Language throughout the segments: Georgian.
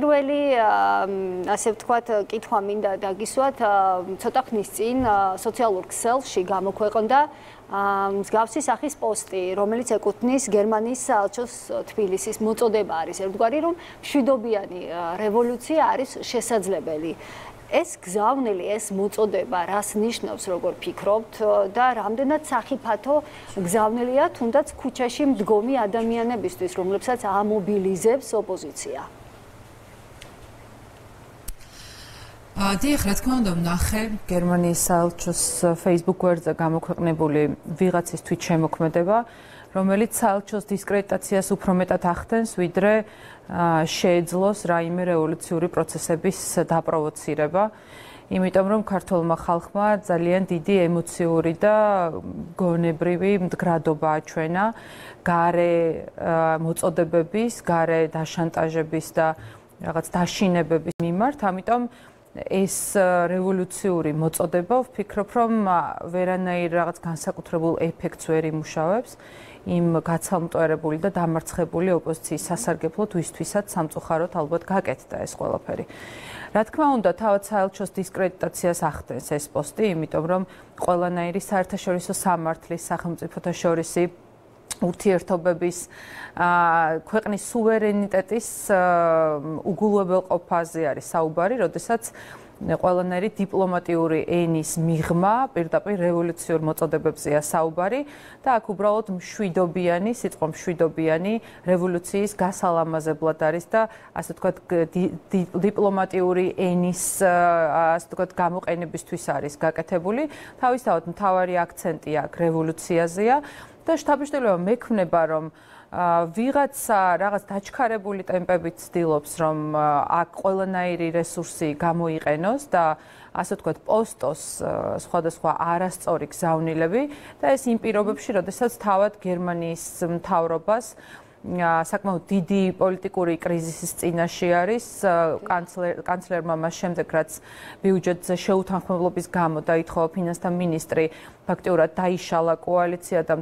პირველი ასე ვთქვათ, კითხვა მინდა დაგისვათ, ცოტა ხნის წინ სოციალურ ქსელში გამოქვეყნდა მსგავსი სახის პოსტი, რომელიც ეკუთვნის გერმანიის საელჩოს თბილისის მოწოდება არის ერთგვარი, რომ მშვიდობიანი რევოლუცია არის შესაძლებელი. ეს გზავნილი, ეს მოწოდება რას ნიშნავს, როგორ ფიქრობთ და რამდენად სახიფათო გზავნილია თუნდაც ქუჩაში მდგომი ადამიანებისთვის, რომლებსაც ამობილიზებს ოპოზიცია? დიახ, რა თქმა უნდა, ვნახე გერმანიის საელჩოს Facebook გვერდზე გამოქვეყნებული ვიღაცის თვით შემოქმედება, რომელიც საელჩოს დისკრედიტაციას უფრო მეტად ახდენს, ვიდრე შეეძლოს რაიმე რევოლუციური პროცესების დაპროვოცირება. იმიტომ რომ ქართულმა ხალხმა ძალიან დიდი ემოციური და გონებრივი მდგრადობა აჩვენა გარე მოწოდებების, გარე დაშანტაჟების და რაღაც დაშინებების მიმართ, ამიტომ ეს რევოლუციური მოწოდება ვფიქრობ, რომ ვერანაირ რაღაც განსაკუთრებულ ეფექტს ვერ იმუშავებს იმ გაცალმტოერებული და დამარცხებული ოპოზიციის სასარგებლოდ, ვისთვისაც სამწუხაროდ ალბათ გაკეთდა ეს ყველაფერი. რა თქმა უნდა, თავად საელჩოს დისკრედიტაციას ახდენს ეს პოსტი, იმიტომ რომ ყველანაირი საერთაშორისო სამართლის, სახელმწიფოთა შორისი ურთიერთობების, ქვეყნის სუვერენიტეტის უგულებელყოფაზე არის საუბარი, როდესაც ყველანაირი დიპლომატიური ენის მიღმა პირდაპირ რევოლუციურ მოწოდებებზეა საუბარი და აქ უბრალოდ მშვიდობიანი, სიტყვა მშვიდობიანი რევოლუციის გასალამაზებლად არის და ასე ვთქვათ დიპლომატიური ენის ასე ვთქვათ გამოყენებისთვის არის გაკეთებული. თავისთავად მთავარი აქცენტი აქ რევოლუციაზეა და შთაბეჭდილება მექმნება, რომ ვიღაცა რაღაც დაჩქარებული ტემპებით ცდილობს, რომ აქ ყველანაირი რესურსი გამოიყენოს და ასე ვთქვათ პოსტოს სხვადასხვა არასწორი გზავნილები და ეს იმ პირობებში, როდესაც თავად გერმანიის მთავრობას საკმაოდ დიდი პოლიტიკური კრიზისის წინაშე არის, კანცლერმა მას შემდეგ, რაც ბიუჯეტზე შეუთანხმებლობის გამო დაითხოვა ფინანსთა მინისტრი, ფაქტიურად დაიშალა კოალიცია და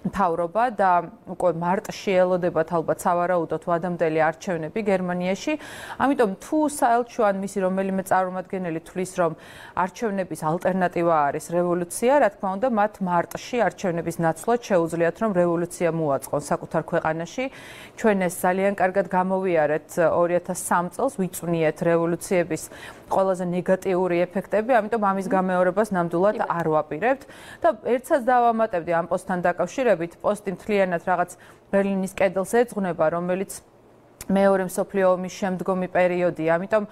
მთავრობა და უკვე მარტში ელოდებათ ალბათ სავარაუდოდ ვადამდელი არჩევნები გერმანიაში. ამიტომ თუ საელჩო ან მისი რომელიმე წარმომადგენელი თვლის, რომ არჩევნების ალტერნატივა არის რევოლუცია, რა თქმა უნდა, მათ მარტში არჩევნების ნაცვლად შეუძლიათ, რომ რევოლუცია მოაწყონ საკუთარ ქვეყანაში. ჩვენ ეს ძალიან კარგად გამოვიარეთ 2003 წელს, ვიწვნიეთ რევოლუციების ყველაზე ნეგატიური ეფექტები, ამიტომ ამის გამეორებას ნამდვილად არ ვაპირებთ და ერთსაც დავამატებდი ამ პოსტთან დაკავშირებით, პოსტი მთლიანად რაღაც ბერლინის კედელს ეძღვნება, რომელიც მეორე მსოფლიო ომის შემდგომი პერიოდია, ამიტომ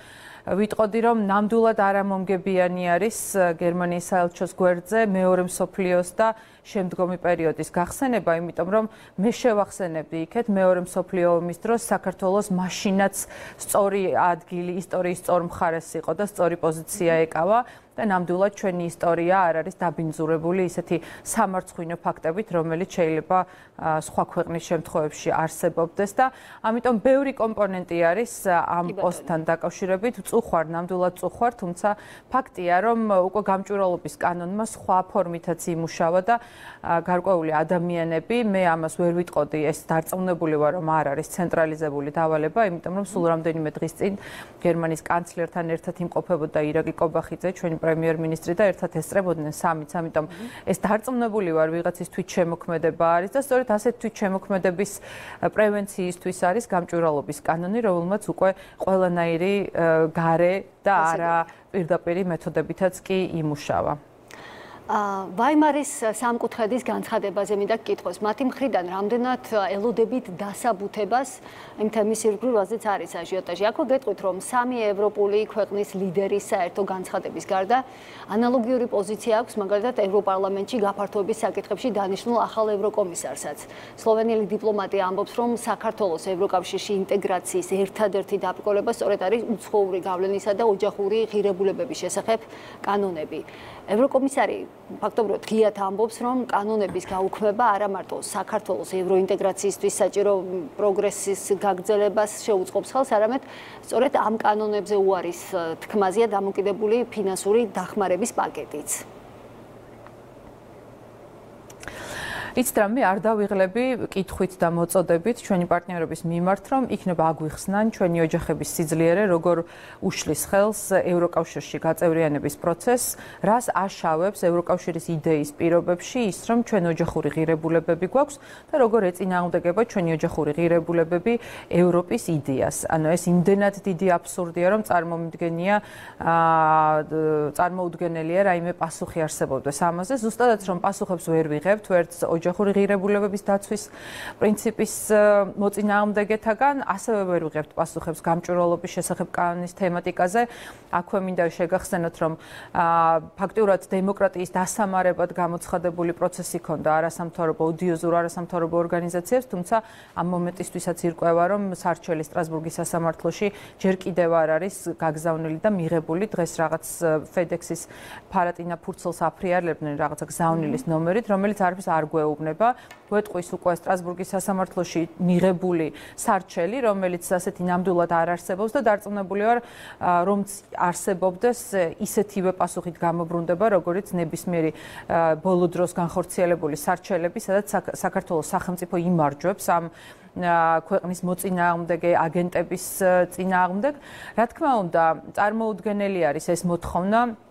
ვიტყოდი, რომ ნამდვილად არამომგებიანი არის გერმანიის საელჩოს გვერდზე მეორე მსოფლიოს და შემდგომი პერიოდის გახსენება, იმიტომ რომ მე შევახსენებდი იქეთ მეორე მსოფლიო ომის დროს საქართველოს მაშინაც სწორი ადგილი, ისტორიის სწორ მხარეს იყო და სწორი პოზიცია ეკავა და ნამდვილად ჩვენი ისტორია არ არის დაბინძურებული ისეთი სამარცხვინო ფაქტებით, რომელიც შეიძლება სხვა ქვეყნის შემთხვევებში არსებობდეს და ამიტომ ბევრი კომპონენტი არის ამ პოსტთან დაკავშირებით, წუხვარ, ნამდვილად წუხვარ, თუმცა ფაქტია, რომ უკვე გამჭვირვალობის კანონმა სხვა ფორმითაც იმუშავა და გარკვეული ადამიანები, მე ამას ვერ ვიტყოდი, ეს დარწმუნებული ვარ, რომ არ არის ცენტრალიზებული დავალება, იმიტომ რომ სულ რამდენიმე დღის წინ გერმანიის კანცლერთან ერთად იმყოფებოდა ირაკლი კობახიძე, ჩვენი პრემიერ-მინისტრი და ერთად ესწრებოდნენ სამიც, ამიტომ ეს დარწმუნებული ვარ, ვიღაცის თვით შემოქმედება არის და სწორედ ასეთ თვით შემოქმედების პრევენციისთვის არის გამჭვირვალობის კანონი, რომელმაც უკვე ყველანაირი გარე და არა პირდაპირი მეთოდებითაც კი იმუშავა. ვაიმარის სამკუთხედის განცხადებაზე მინდა გკითხოს, მათი მხრიდან რამდენად ელოდებით დასაბუთებას იმ თემის ირგვლივაზეც არის აჟიოტაჟი. აქვე გეტყვით, რომ სამი ევროპული ქვეყნის ლიდერის საერთო განცხადების გარდა ანალოგიური პოზიცია აქვს მაგალითად ევროპარლამენტში გაფართოების საკითხებში დანიშნულ ახალ ევროკომისარსაც. სლოვენიელი დიპლომატი ამბობს, რომ საქართველოს ევროკავშირში ინტეგრაციის ერთადერთი დაბრკოლება სწორედ არის უცხოური გავლენისა და ოჯახური ღირებულებების შესახებ კანონები. ევროკომისარი ფაქტობრივად ღიად ამბობს, რომ კანონების გაუქმება არა მარტო საქართველოს ევროინტეგრაციისთვის საჭირო პროგრესის გაგრძელებას შეუწყობს ხელს, არამედ სწორედ ამ კანონებზე უარის თქმაზეა დამოკიდებული ფინანსური დახმარების პაკეტიც. იცით რა, მე არ დავიღლები კითხვით და მოწოდებით ჩვენი პარტნიორების მიმართ, რომ იქნება აგვიხსნან ჩვენი ოჯახების სიძლიერე, როგორ უშლის ხელს ევროკავშირში გაწევრიანების პროცესს, რას აშავებს ევროკავშირის იდეის პირობებში ის, რომ ჩვენ ოჯახური ღირებულებები გვაქვს და როგორ ეწინააღმდეგება ჩვენი ოჯახური ღირებულებები ევროპის იდეას. ანუ ეს იმდენად დიდი აბსურდია, რომ წარმოუდგენელია რაიმე პასუხი არსებობდეს ამაზე. ზუსტადაც რომ პასუხებს ვერ ვიღებთ ვერც ოჯახური ღირებულებების დაცვის პრინციპის მოწინააღმდეგეთაგან, ასევე ვერ ვიღებთ პასუხებს გამჭვირვალობის შესახებ კანონის თემატიკაზე. აქვე მინდა შეგახსენოთ, რომ ფაქტიურად დემოკრატიის დასამარებად გამოცხადებული პროცესი ჰქონდა არასამთავრობო ოდიოზურ არასამთავრობო ორგანიზაციებს, თუმცა ამ მომენტისთვისაც ირკვევა, რომ სარჩელი სტრასბურგის სასამართლოში ჯერ კიდევ არ არის გაგზავნილი და მიღებული. დღეს რაღაც FedEx-ის ფარატინა ფურცელს აფრიალებდნენ რაღაცა გზავნილის ნომერით, რომელიც არაფერს არ გვეუბნება. გვეტყვის უკვე სტრასბურგის სასამართლოში მიღებული სარჩელი, რომელიც ასეთი ნამდვილად არ არსებობს და დარწმუნებული ვარ, რომ არსებობდეს ისეთივე პასუხით გამობრუნდება, როგორც ნებისმიერი ბოლო დროს განხორციელებული სარჩელები, სადაც საქართველოს სახელმწიფო იმარჯვებს ამ ქვეყნის მოწინააღმდეგე აგენტების წინააღმდეგ. რა თქმა უნდა, წარმოუდგენელი არის ეს მოთხოვნა.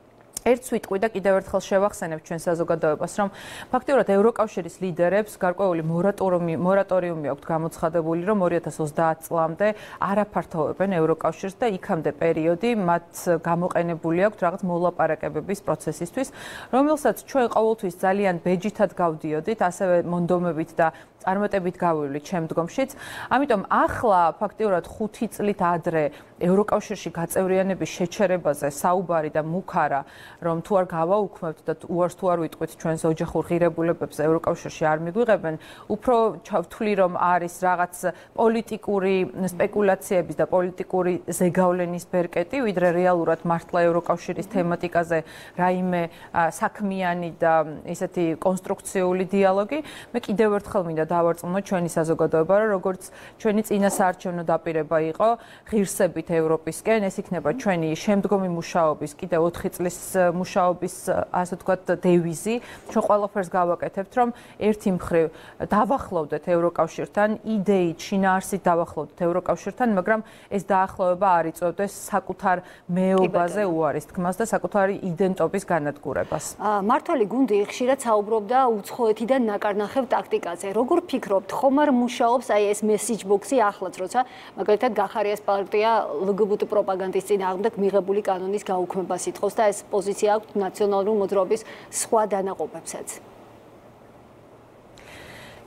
ერთ სიტყვით და კიდევ ერთხელ შევახსენებ ჩვენ საზოგადოებას, რომ ფაქტიურად ევროკავშირის ლიდერებს გარკვეული მორატორიუმი აქვთ გამოცხადებული, რომ 2030 წლამდე არაფართოვებენ ევროკავშირს და იქამდე პერიოდი მათ გამოყენებული აქვთ რაღაც მოლაპარაკებების პროცესისთვის, რომელსაც ჩვენ ყოველთვის ძალიან ბეჯითად გავდიოდით, ასევე მონდომებით და წარმატებით გავივლით შემდგომშიც. ამიტომ ახლა ფაქტიურად 5 წლით ადრე ევროკავშირში გაწევრიანების შეჩერებაზე საუბარი და მუქარა, რომ თუ არ გავაუქმებთ და უარს თუ არ ვიტყვით ჩვენს ოჯახურ ღირებულებებს ევროკავშირში არ მიგვიღებენ, უფრო ჩავთვლი, რომ არის რაღაც პოლიტიკური სპეკულაციების და პოლიტიკური ზეგავლენის ბერკეტი, ვიდრე რეალურად მართლა ევროკავშირის თემატიკაზე რაიმე საქმიანი და ესეთი კონსტრუქციული დიალოგი. მე კიდევ ერთხელ მინდა დავარწმუნო ჩვენი საზოგადოება, რომ როგორც ჩვენი წინასაარჩევნო დაპირება იყო ღირსებით ევროპისკენ, ეს იქნება ჩვენი შემდგომი მუშაობის, კიდევ 4 წლის მუშაობის, ასე ვთქვათ, დევიზი. ჩვენ ყველაფერს გავაკეთებთ, რომ ერთი მხრივ დავახლოვდეთ ევროკავშირთან, იდეით, შინაარსით დავახლოვდეთ ევროკავშირთან, მაგრამ ეს დაახლოვება არ იწვევდეს საკუთარ მეობაზე უარის თქმას და საკუთარი იდენტობის განადგურებას. მართველი გუნდი ხშირად საუბრობდა უცხოეთიდან ნაკარნახევ ტაქტიკაზე. როგორ ფიქრობთ, ხომ არ მუშაობს აი ეს message box-ი ახლაც, როცა მაგალითად გახარიას პარტია LGBT პროპაგანდის წინააღმდეგ მიღებული კანონის გაუქმებას ითხოვს და ეს პოზიცია აქვს ნაციონალური მოძრაობის სხვა დანაყოფებსაც.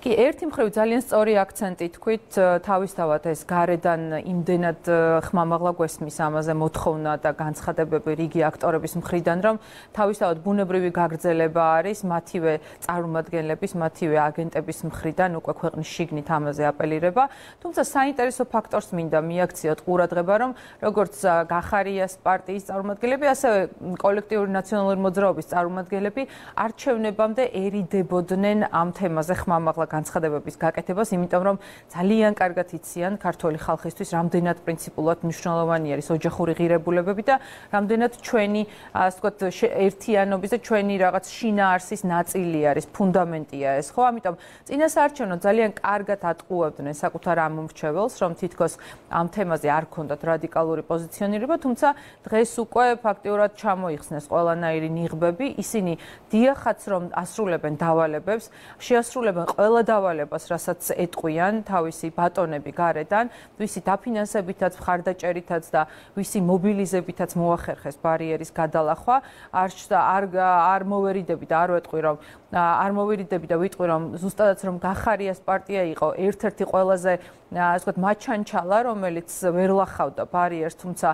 კი, ერთი მხრივ ძალიან სწორი აქცენტი თქვით, თავისთავად ეს გარედან იმდენად ხმამაღლა გვესმის ამაზე მოთხოვნა და განცხადებები რიგი აქტორების მხრიდან, რომ თავისთავად ბუნებრივი გაგრძელება არის მათივე წარმომადგენლების, მათივე აგენტების მხრიდან უკვე ქვეყნის შიგნით ამაზე აპელირება. თუმცა საინტერესო ფაქტორს მინდა მიაქციოთ ყურადღება, რომ როგორც გახარიას პარტიის წარმომადგენლები, ასევე კოლექტიური ნაციონალური მოძრაობის წარმომადგენლები არჩევნებამდე ერიდებოდნენ ამ თემაზე ხმამაღლა განცხადებების გაკეთებას, იმიტომ რომ ძალიან კარგად იციან ქართული ხალხისთვის, რამდენად პრინციპულად მნიშვნელოვანი არის ოჯახური ღირებულებები და რამდენად ჩვენი, ასე ვთქვათ, ერთიანობის და ჩვენი რაღაც შინაარსის ნაწილი არის, ფუნდამენტია ეს, ხო? ამიტომ წინასაარჩევნო ძალიან კარგად ატყუებდნენ საკუთარ ამომრჩეველს, რომ თითქოს ამ თემაზე არ ქონდათ რადიკალური პოზიციონირება, თუმცა დღეს უკვე ფაქტიურად ჩამოიხსნეს ყველანაირი ნიღბები, ისინი დიახაც რომ ასრულებენ დავალებებს, შეასრულებენ ყველა დავალებას, რასაც ეტყვიან თავისი ბატონები გარედან, ვისი დაფინანსებითაც, მხარდაჭერითაც და ვისი მობილიზებითაც მოახერხეს ბარიერის გადალახვა, არ მოვერიდები და არ ვეტყვი, რომ არ მოვირიდები და ვიტყვი, რომ ზუსტადაც რომ გახარიას პარტია იყო ერთ-ერთი ყველაზე, ასე ვთქვათ, მაჩანჩალა, რომელიც ვერ ლახავდა ბარიერს, თუმცა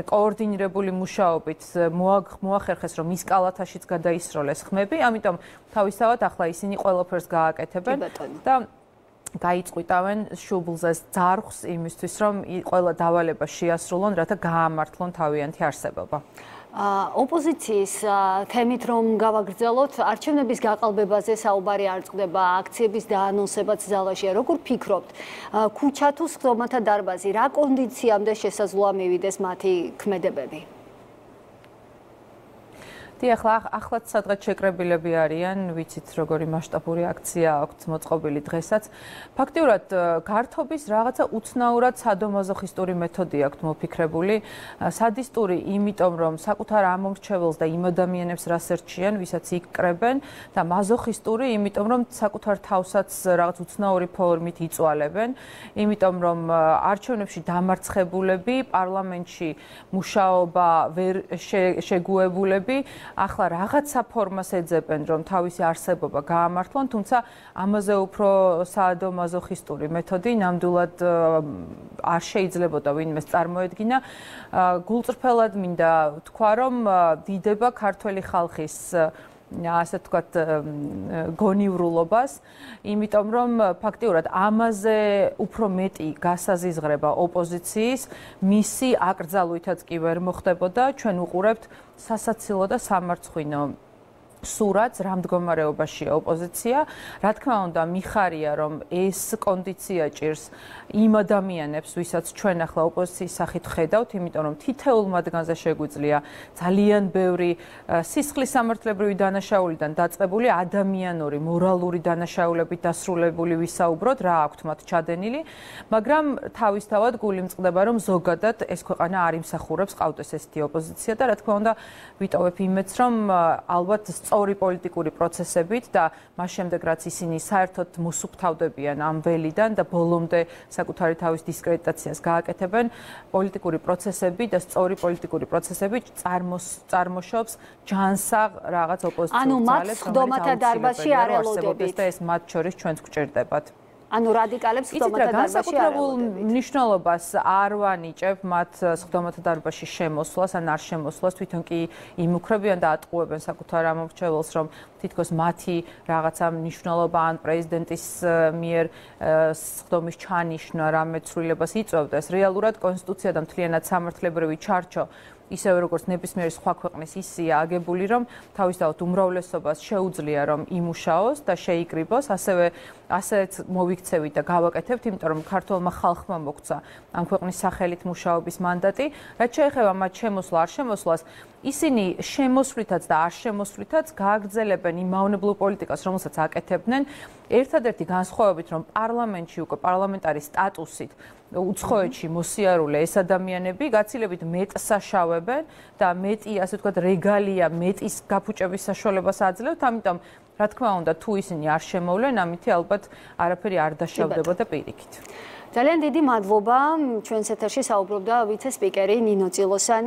კოორდინირებული მუშაობით მოახერხეს, რომ ის კალათაშიც გადაისროლეს ხმები, ამიტომ თავისთავად ახლა ისინი ყველაფერს გააკეთებენ და გაიწყვიტავენ შუბლზე ძარღვს იმისთვის, რომ ყველა დავალება შეასრულონ, რათა გაამართლონ თავიანთი არსებობა. ოპოზიციის თემით რომ გავაგრძელოთ, არჩევნების გაყალბებაზე საუბარი არ წყდება, აქციების დაანონსებაც ზალაშია. როგორ ფიქრობთ, ქუჩა თუ სხდომათა დარბაზი, რა კონდიციამდე შესაძლოა მივიდეს მათი ქმედებები? დიახ, ახლაც სადღაც შეკრებილები არიან, ვიცით როგორი მასშტაბური აქცია აქვს მოწყობილი დღესაც. ფაქტიურად გართობის რაღაცა უცნაურად სადომაზოხისტური მეთოდი აქვს მოფიქრებული, სადისტური, იმიტომ რომ საკუთარ ამომრჩეველს და იმ ადამიანებს რას ერჩიან, ვისაც იკრებენ და მაზოხისტური, იმიტომ რომ საკუთარ თავსაც რაღაც უცნაური ფორმით იწვალებენ, იმიტომ რომ არჩევნებში დამარცხებულები, პარლამენტში მუშაობა ვერ შეგუებულები ახლა რაღაცა ფორმას ეძებენ, რომ თავისი არსებობა გაამართლონ, თუმცა ამაზე უფრო საადო-მაზოხისტური მეთოდი ნამდვილად არ შეიძლებოდა ვინმეს წარმოედგინა. გულწრფელად მინდა თქვა, რომ დიდება ქართველი ხალხის ასე ვთქვათ გონივრულობას, იმიტომ რომ ფაქტიურად ამაზე უფრო მეტი გასაზიზღრება ოპოზიციის, მისი აკრძალვითაც კი ვერ მოხდებოდა, ჩვენ უყურებთ სასაცილო და სამარცხვინო სურათს, რა მდგომარეობაშია ოპოზიცია. რა თქმა უნდა, მიხარია, რომ ეს კონდიცია ჭირს იმ ადამიანებს, ვისაც ჩვენ ახლა ოპოზიციის სახით ხედავთ, იმიტომ რომ თითოეულ მათგანზე შეგვიძლია ძალიან ბევრი სისხლის სამართლებრივი დანაშაულიდან დაწყებული ადამიანური, მორალური დანაშაულებით დასრულებული ვისაუბროთ, რა აქვთ მათ ჩადენილი, მაგრამ თავისთავად გული მწყდება, რომ ზოგადად ეს ქვეყანა არ იმსახურებს, ყავდეს ესეთი ოპოზიცია და რა თქმა უნდა, ვიტოვებ იმედს, რომ ალბათ სწორი პოლიტიკური პროცესებით და მას შემდეგ რაც ისინი საერთოდ მოსუფთავდებიან ამ ველიდან და ბოლომდე საკუთარი თავის დისკრედიტაციას გააკეთებენ, პოლიტიკური პროცესები და სწორი პოლიტიკური პროცესები წარმოშობს ჯანსაღ რაღაც ოპოზიციურ ძალებს, ხდომათა დარბაზში არ ელოდებთ და ეს მათ შორის ჩვენც გვჭირდებათ. ანუ რადიკალებს ხდომათა დარბაზში არ ელოდებთ. მნიშვნელობას არ ვანიჭებ მათ ხდომათა დარბაზში შემოსვლას, ან არ შემოსვლას, თვითონ კი იმუქრებიან და ატყუებენ საკუთარ ამომრჩეველს, რომ თითქოს მათი რაღაცა მნიშვნელობა ან პრეზიდენტის მიერ ხდომის ჩანიშვნა რამე ცვლილებას იწვევდეს. რეალურად კონსტიტუცია და მთლიანად სამართლებრივი ჩარჩო ისევე როგორც ნებისმიერი სხვა ქვეყნის ისია აგებული, რომ თავისთავად უმრავლესობას შეუძლია რომ იმუშაოს და შეიკრიბოს, ასეც მოვიქცევით და გავაკეთებთ, იმიტომ რომ ქართულმა ხალხმა მოგცა ამ ქვეყნის სახელით მუშაობის მანდატი, რაც შეეხება მათ შემოსვლა არ შემოსვლას, ისინი შემოსვლითაც და არ შემოსვლითაც გააგრძელებენ იმ მავნებლურ პოლიტიკას, რომელსაც აკეთებდნენ, ერთადერთი განსხვავებით, რომ პარლამენტში უკვე პარლამენტარის სტატუსით უცხოეთში მოსიარულე ეს ადამიანები გაცილებით მეტს საშავებენ და მეტი, ასე ვთქვათ, რეგალია, მეტის გაფუჭების საშუალებას აძლევთ, ამიტომ რა თქმა უნდა, თუ ისინი არ შემოვლენ, ამით ალბათ არაფერი არ დაშავდებოდა პირიქით. ძალიან დიდი მადლობა. ჩვენს ეთერში საუბრობდა ვიცე-სპიკერი ნინო წილოსანი.